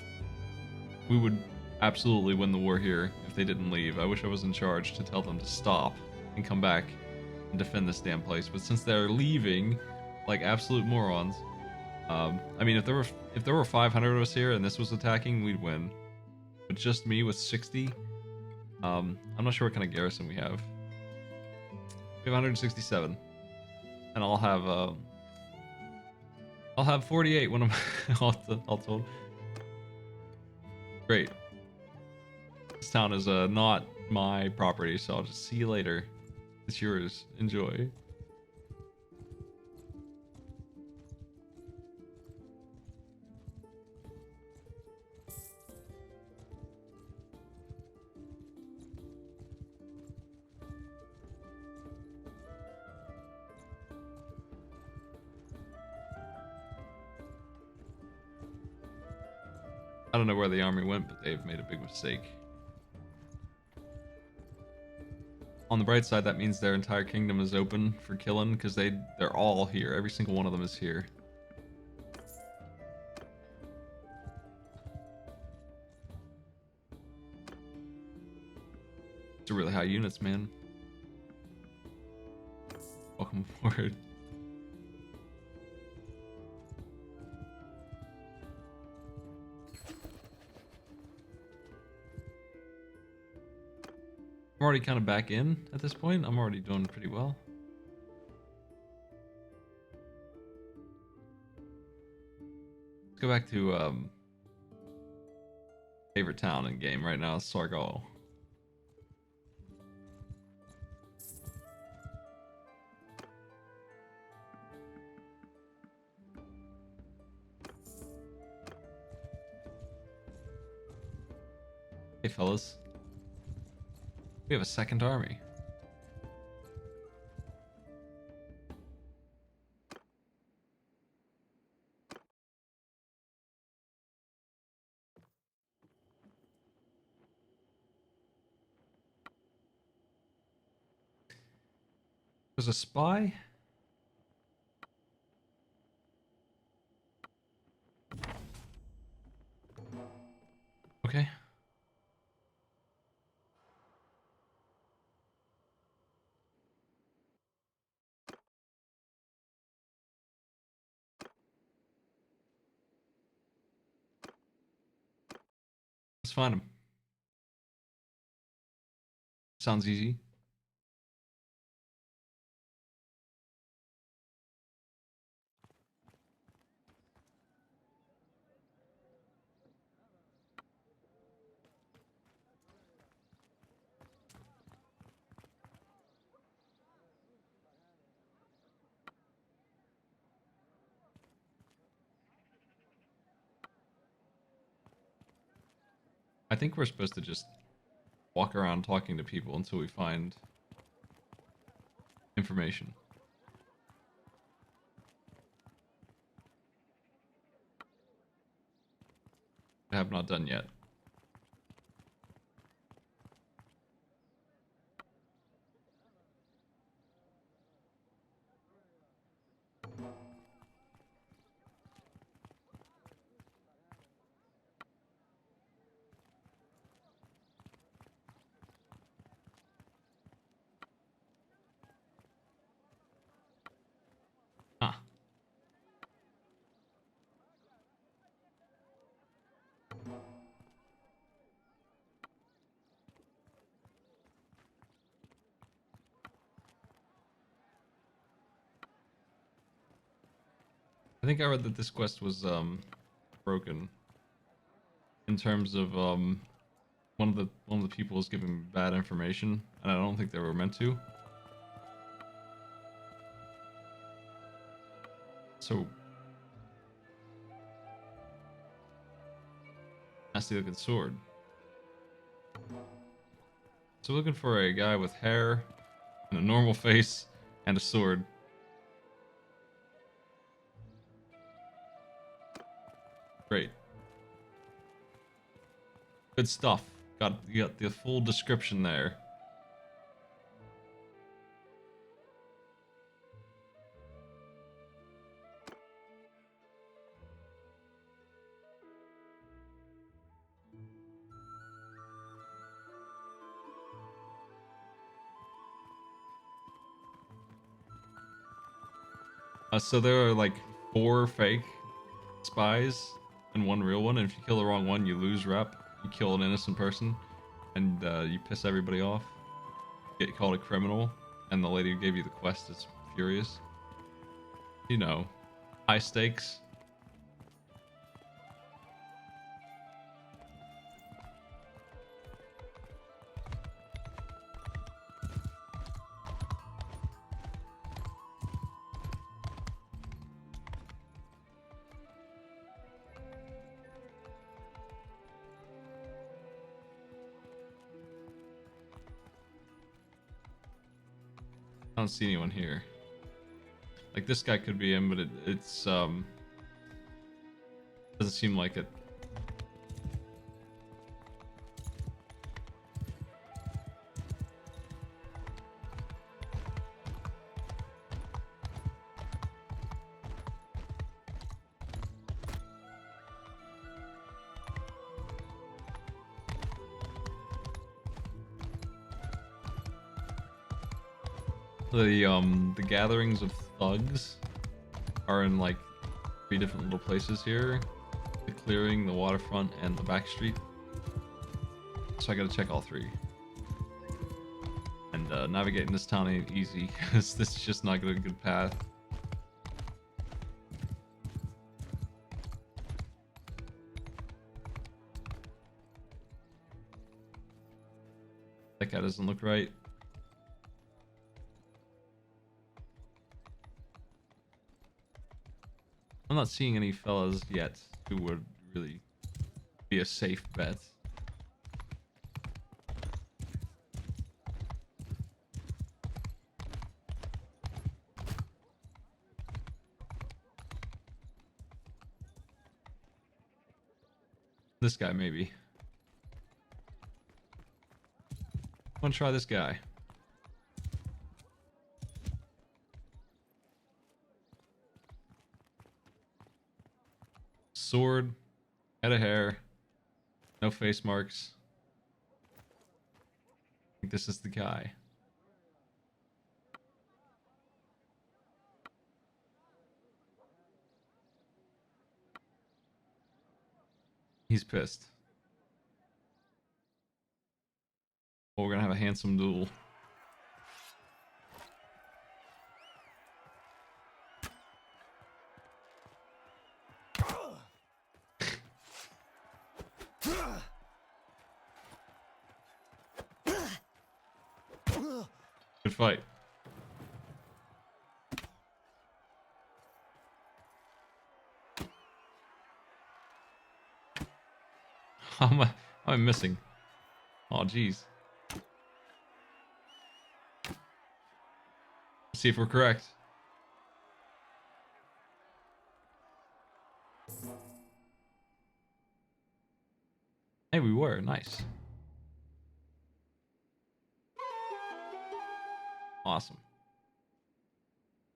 We would absolutely win the war here if they didn't leave. I wish I was in charge to tell them to stop and come back and defend this damn place. But since they're leaving like absolute morons, I mean, if there were 500 of us here and this was attacking, we'd win. But just me with 60, I'm not sure what kind of garrison we have. We have 167. And I'll have 48 when I'm all told. Great. This town is not my property, so I'll just see you later. It's yours. Enjoy. I don't know where the army went, but they've made a big mistake. On the bright side, that means their entire kingdom is open for killing, because they're all here. Every single one of them is here. These are really high units, man. Welcome aboard. I'm already kind of back in at this point. I'm already doing pretty well. Let's go back to favorite town in game right now, Sargal. Hey fellas. We have a second army. There's a spy? Okay. Let's find him. Sounds easy. I think we're supposed to just walk around talking to people until we find information. I have not done yet. Huh. I think I read that this quest was broken in terms of one of the people is giving bad information, and I don't think they were meant to. So nasty looking sword. So looking for a guy with hair and a normal face and a sword. Great. Good stuff. You got the full description there. So there are like 4 fake spies and 1 real one, and if you kill the wrong one, you lose rep. You kill an innocent person, and you piss everybody off. You get called a criminal, and the lady who gave you the quest is furious. You know, high stakes. I don't see anyone here. Like this guy could be him, but it's doesn't seem like it. The gatherings of thugs are in like 3 different little places here. The clearing, the waterfront, and the back street. So I gotta check all 3. And navigating this town ain't easy, because this is just not a good path. That guy doesn't look right. I'm not seeing any fellas yet who would really be a safe bet. This guy, maybe. I want to try this guy. sword, head of hair, no face marks. I think this is the guy. He's pissed. Well, we're gonna have a handsome duel. Good fight. How am I missing? Oh, jeez. Let's see if we're correct. Hey, we were. Nice. Awesome.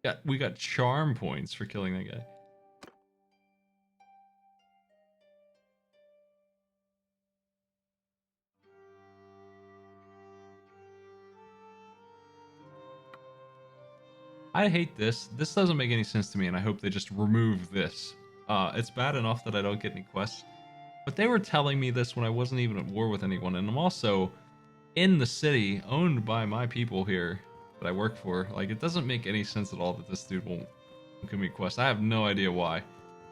Yeah, we got charm points for killing that guy. I hate this. This doesn't make any sense to me, and I hope they just remove this. It's bad enough that I don't get any quests, but they were telling me this when I wasn't even at war with anyone, and I'm also in the city, owned by my people here that I work for. Like, it doesn't make any sense at all that this dude won't give me quests. I have no idea why.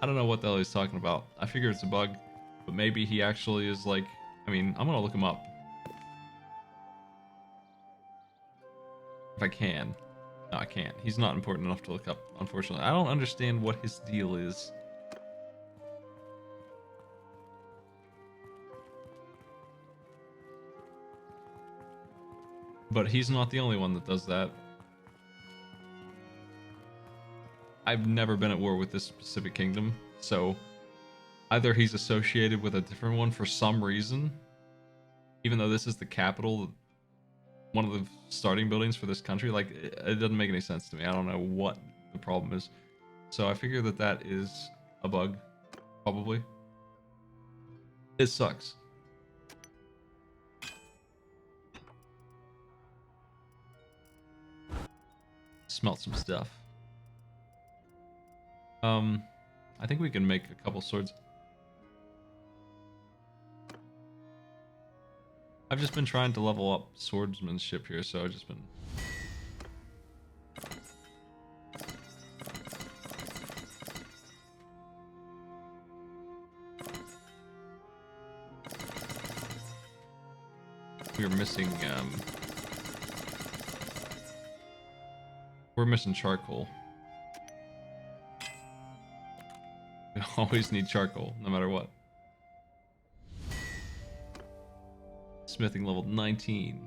I don't know what the hell he's talking about. I figure it's a bug, but maybe he actually is like... I mean, I'm gonna look him up. If I can. No, I can't. He's not important enough to look up, unfortunately. I don't understand what his deal is. But he's not the only one that does that. I've never been at war with this specific kingdom, so either he's associated with a different one for some reason, even though this is the capital, one of the starting buildings for this country. Like, it doesn't make any sense to me. I don't know what the problem is. So I figure that that is a bug, probably. It sucks. Smelt some stuff. I think we can make a couple swords. I've just been trying to level up swordsmanship here, so I've just been... We're missing, we're missing charcoal. We always need charcoal, no matter what. Smithing level 19.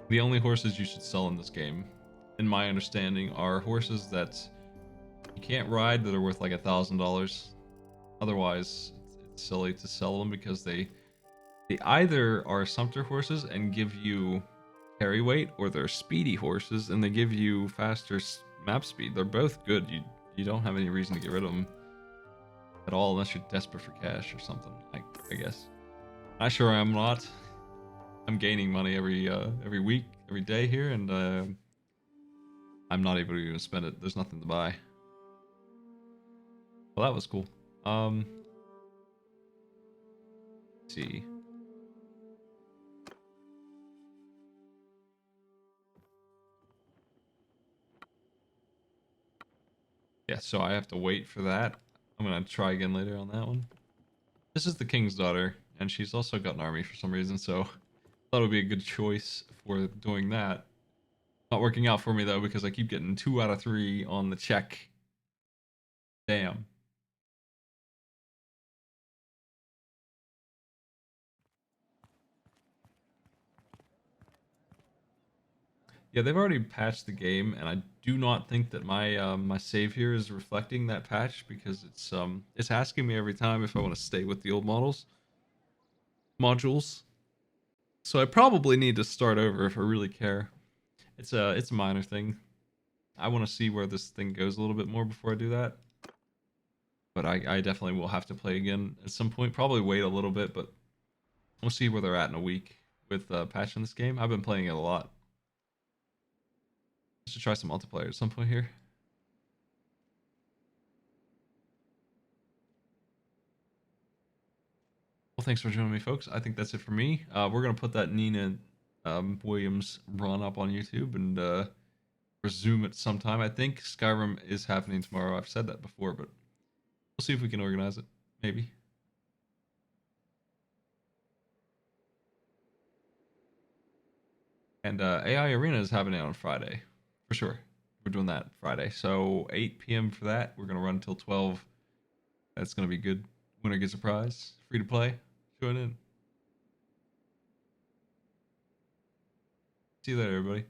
The only horses you should sell in this game, in my understanding, are horses that you can't ride that are worth like $1,000. Otherwise, it's silly to sell them because they either are sumpter horses and give you carry weight, or they're speedy horses and they give you faster map speed. They're both good. You don't have any reason to get rid of them at all unless you're desperate for cash or something. I guess. I sure am not. I'm gaining money every week, every day here, and I'm not able to even spend it. There's nothing to buy. Well, that was cool. Let's see. Yeah, so I have to wait for that. I'm gonna try again later on that one. This is the king's daughter, and she's also got an army for some reason, so I thought it would be a good choice for doing that. Not working out for me though, because I keep getting 2 out of 3 on the check. Damn. Yeah, they've already patched the game, and I do not think that my my save here is reflecting that patch, because it's asking me every time if I want to stay with the old modules. So I probably need to start over if I really care. It's a minor thing. I want to see where this thing goes a little bit more before I do that. But I definitely will have to play again at some point. Probably wait a little bit, but we'll see where they're at in a week with patching this game. I've been playing it a lot. I should try some multiplayer at some point here. Well, thanks for joining me, folks. I think that's it for me. We're gonna put that Nina Williams run up on YouTube and resume it sometime. I think Skyrim is happening tomorrow. I've said that before, but we'll see if we can organize it. Maybe. And AI Arena is happening on Friday, for sure. We're doing that Friday. So 8 p.m. for that. We're gonna run until 12. That's gonna be good. Winner gets a prize. Free to play. Join in. See you later, everybody.